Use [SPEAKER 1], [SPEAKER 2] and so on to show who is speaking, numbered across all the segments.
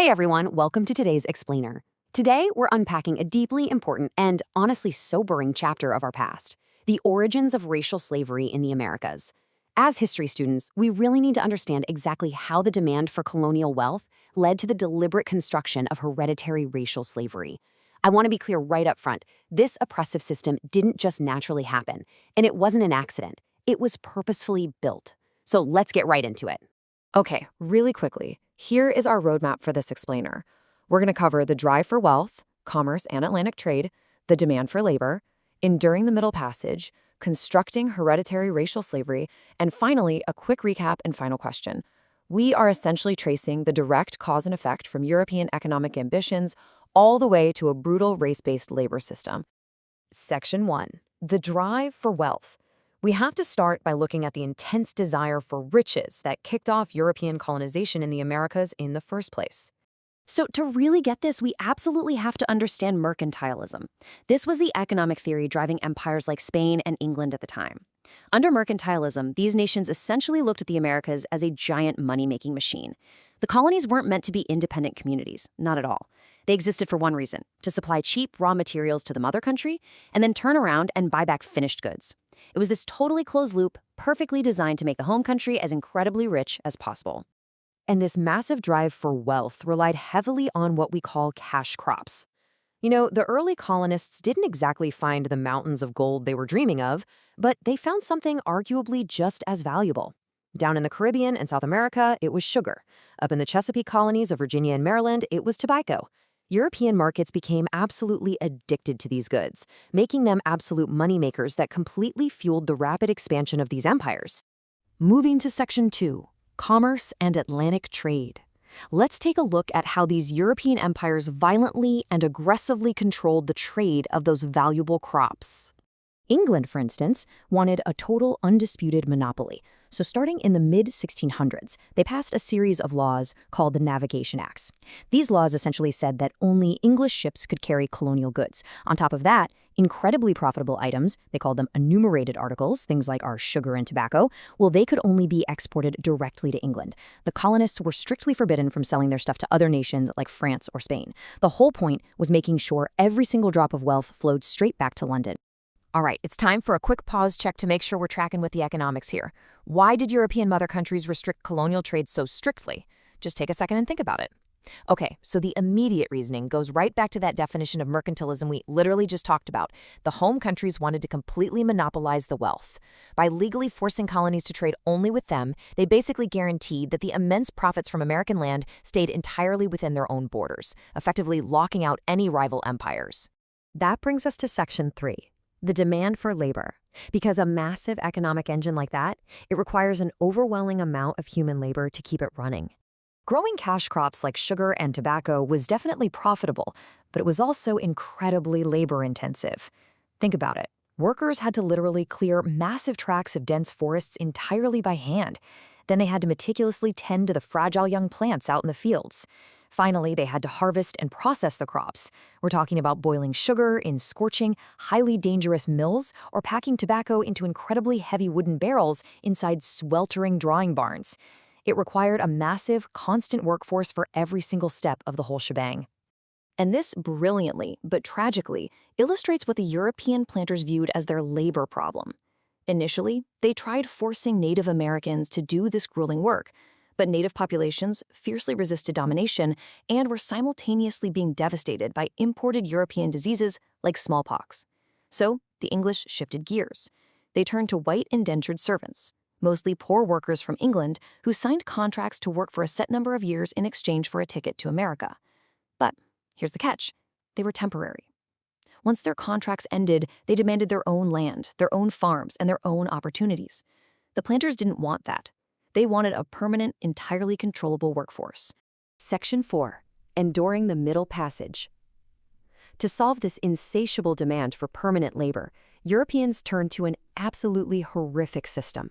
[SPEAKER 1] Hey everyone, welcome to today's Explainer. Today, we're unpacking a deeply important and honestly sobering chapter of our past, the origins of racial slavery in the Americas. As history students, we really need to understand exactly how the demand for colonial wealth led to the deliberate construction of hereditary racial slavery. I want to be clear right up front, this oppressive system didn't just naturally happen, and it wasn't an accident. It was purposefully built. So let's get right into it.
[SPEAKER 2] Okay, really quickly, here is our roadmap for this explainer. We're going to cover the drive for wealth, commerce and Atlantic trade, the demand for labor, enduring the Middle Passage, constructing hereditary racial slavery, and finally, a quick recap and final question. We are essentially tracing the direct cause and effect from European economic ambitions all the way to a brutal race-based labor system. Section 1. The drive for wealth. We have to start by looking at the intense desire for riches that kicked off European colonization in the Americas in the first place.
[SPEAKER 3] So to really get this, we absolutely have to understand mercantilism. This was the economic theory driving empires like Spain and England at the time. Under mercantilism, these nations essentially looked at the Americas as a giant money-making machine. The colonies weren't meant to be independent communities, not at all. They existed for one reason, to supply cheap raw materials to the mother country and then turn around and buy back finished goods. It was this totally closed loop, perfectly designed to make the home country as incredibly rich as possible.
[SPEAKER 2] And this massive drive for wealth relied heavily on what we call cash crops. You know, the early colonists didn't exactly find the mountains of gold they were dreaming of, but they found something arguably just as valuable. Down in the Caribbean and South America, it was sugar. Up in the Chesapeake colonies of Virginia and Maryland, it was tobacco. European markets became absolutely addicted to these goods, making them absolute moneymakers that completely fueled the rapid expansion of these empires. Moving to Section 2, Commerce and Atlantic Trade. Let's take a look at how these European empires violently and aggressively controlled the trade of those valuable crops. England, for instance, wanted a total undisputed monopoly. So starting in the mid-1600s, they passed a series of laws called the Navigation Acts. These laws essentially said that only English ships could carry colonial goods. On top of that, incredibly profitable items, they called them enumerated articles, things like our sugar and tobacco, well, they could only be exported directly to England. The colonists were strictly forbidden from selling their stuff to other nations like France or Spain. The whole point was making sure every single drop of wealth flowed straight back to London. All right, it's time for a quick pause check to make sure we're tracking with the economics here. Why did European mother countries restrict colonial trade so strictly? Just take a second and think about it. Okay, so the immediate reasoning goes right back to that definition of mercantilism we literally just talked about. The home countries wanted to completely monopolize the wealth. By legally forcing colonies to trade only with them, they basically guaranteed that the immense profits from American land stayed entirely within their own borders, effectively locking out any rival empires. That brings us to Section 3. The demand for labor. Because a massive economic engine like that, it requires an overwhelming amount of human labor to keep it running. Growing cash crops like sugar and tobacco was definitely profitable, but it was also incredibly labor-intensive. Think about it. Workers had to literally clear massive tracts of dense forests entirely by hand. Then they had to meticulously tend to the fragile young plants out in the fields. Finally, they had to harvest and process the crops. We're talking about boiling sugar in scorching, highly dangerous mills or packing tobacco into incredibly heavy wooden barrels inside sweltering drying barns. It required a massive, constant workforce for every single step of the whole shebang. And this brilliantly, but tragically, illustrates what the European planters viewed as their labor problem. Initially, they tried forcing Native Americans to do this grueling work, but native populations fiercely resisted domination and were simultaneously being devastated by imported European diseases like smallpox. So the English shifted gears. They turned to white indentured servants, mostly poor workers from England who signed contracts to work for a set number of years in exchange for a ticket to America. But here's the catch. They were temporary. Once their contracts ended, they demanded their own land, their own farms, and their own opportunities. The planters didn't want that. They wanted a permanent, entirely controllable workforce. Section 4. Enduring the Middle Passage. To solve this insatiable demand for permanent labor, Europeans turned to an absolutely horrific system.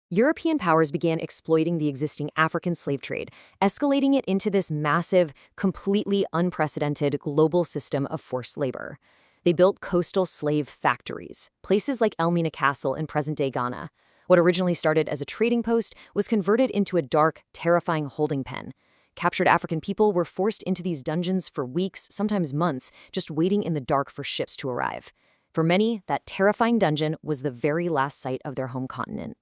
[SPEAKER 2] European powers began exploiting the existing African slave trade, escalating it into this massive, completely unprecedented global system of forced labor. They built coastal slave factories, places like Elmina Castle in present-day Ghana. What originally started as a trading post was converted into a dark, terrifying holding pen. Captured African people were forced into these dungeons for weeks, sometimes months, just waiting in the dark for ships to arrive. For many, that terrifying dungeon was the very last sight of their home continent.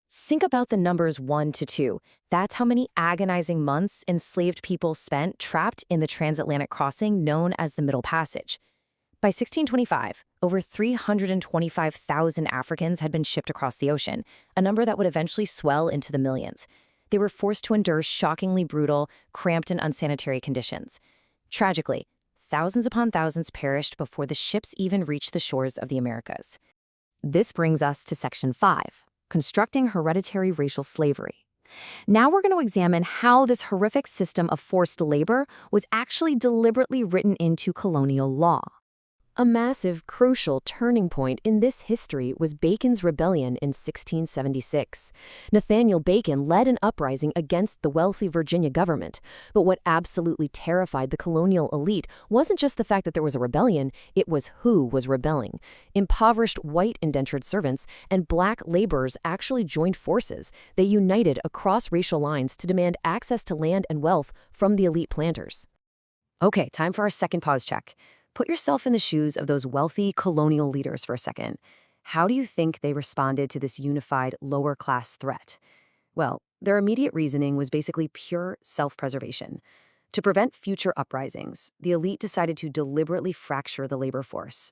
[SPEAKER 3] Think about the numbers 1 to 2. That's how many agonizing months enslaved people spent trapped in the transatlantic crossing known as the Middle Passage. By 1625, over 325,000 Africans had been shipped across the ocean, a number that would eventually swell into the millions. They were forced to endure shockingly brutal, cramped and unsanitary conditions. Tragically, thousands upon thousands perished before the ships even reached the shores of the Americas.
[SPEAKER 2] This brings us to Section 5. Constructing hereditary racial slavery. Now we're going to examine how this horrific system of forced labor was actually deliberately written into colonial law. A massive, crucial turning point in this history was Bacon's Rebellion in 1676. Nathaniel Bacon led an uprising against the wealthy Virginia government. But what absolutely terrified the colonial elite wasn't just the fact that there was a rebellion, it was who was rebelling. Impoverished white indentured servants and black laborers actually joined forces. They united across racial lines to demand access to land and wealth from the elite planters. Okay, time for our second pause check. Put yourself in the shoes of those wealthy colonial leaders for a second. How do you think they responded to this unified lower-class threat? Well, their immediate reasoning was basically pure self-preservation. To prevent future uprisings, the elite decided to deliberately fracture the labor force.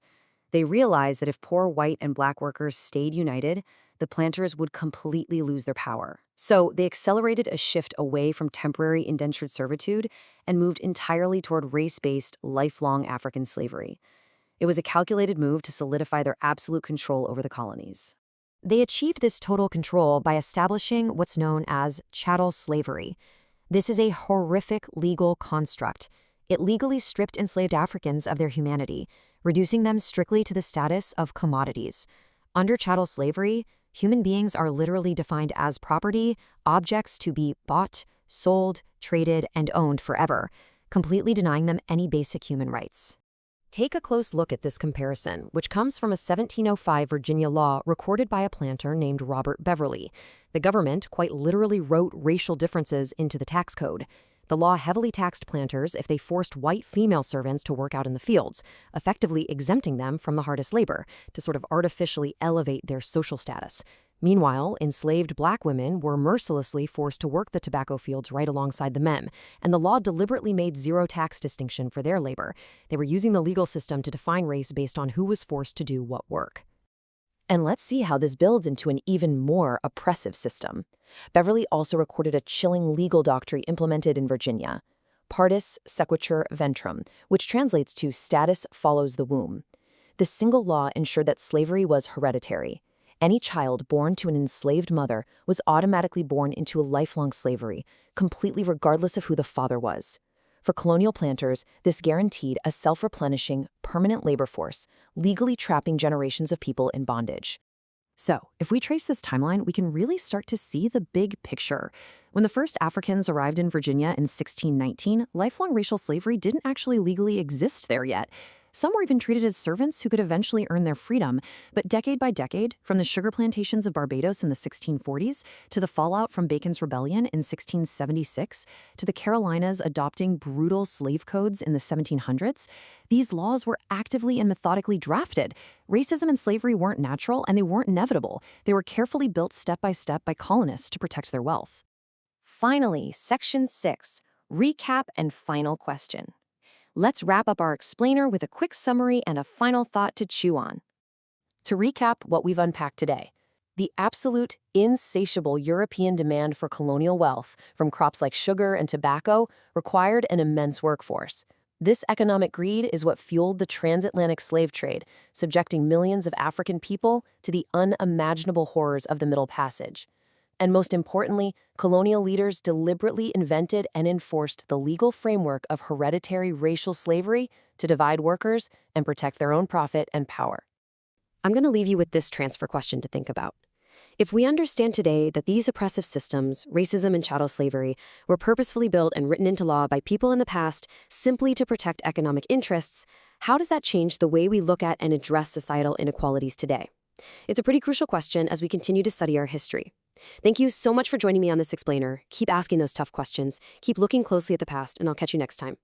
[SPEAKER 2] They realized that if poor white and black workers stayed united, the planters would completely lose their power. So they accelerated a shift away from temporary indentured servitude and moved entirely toward race-based, lifelong African slavery. It was a calculated move to solidify their absolute control over the colonies. They achieved this total control by establishing what's known as chattel slavery. This is a horrific legal construct. It legally stripped enslaved Africans of their humanity, reducing them strictly to the status of commodities. Under chattel slavery, human beings are literally defined as property, objects to be bought, sold, traded, and owned forever, completely denying them any basic human rights. Take a close look at this comparison, which comes from a 1705 Virginia law recorded by a planter named Robert Beverly. The government quite literally wrote racial differences into the tax code. The law heavily taxed planters if they forced white female servants to work out in the fields, effectively exempting them from the hardest labor to sort of artificially elevate their social status. Meanwhile, enslaved black women were mercilessly forced to work the tobacco fields right alongside the men, and the law deliberately made zero tax distinction for their labor. They were using the legal system to define race based on who was forced to do what work. And let's see how this builds into an even more oppressive system. Beverly also recorded a chilling legal doctrine implemented in Virginia, partus sequitur ventrum, which translates to status follows the womb. This single law ensured that slavery was hereditary. Any child born to an enslaved mother was automatically born into a lifelong slavery, completely regardless of who the father was. For colonial planters, this guaranteed a self-replenishing, permanent labor force, legally trapping generations of people in bondage. So, if we trace this timeline, we can really start to see the big picture. When the first Africans arrived in Virginia in 1619, lifelong racial slavery didn't actually legally exist there yet. Some were even treated as servants who could eventually earn their freedom. But decade by decade, from the sugar plantations of Barbados in the 1640s to the fallout from Bacon's Rebellion in 1676 to the Carolinas adopting brutal slave codes in the 1700s, these laws were actively and methodically drafted. Racism and slavery weren't natural, and they weren't inevitable. They were carefully built step by colonists to protect their wealth. Finally, Section 6, Recap and Final Question. Let's wrap up our explainer with a quick summary and a final thought to chew on. To recap what we've unpacked today, the absolute, insatiable European demand for colonial wealth from crops like sugar and tobacco required an immense workforce. This economic greed is what fueled the transatlantic slave trade, subjecting millions of African people to the unimaginable horrors of the Middle Passage. And most importantly, colonial leaders deliberately invented and enforced the legal framework of hereditary racial slavery to divide workers and protect their own profit and power. I'm going to leave you with this transfer question to think about. If we understand today that these oppressive systems, racism and chattel slavery, were purposefully built and written into law by people in the past simply to protect economic interests, how does that change the way we look at and address societal inequalities today? It's a pretty crucial question as we continue to study our history.
[SPEAKER 1] Thank you so much for joining me on this explainer. Keep asking those tough questions. Keep looking closely at the past, and I'll catch you next time.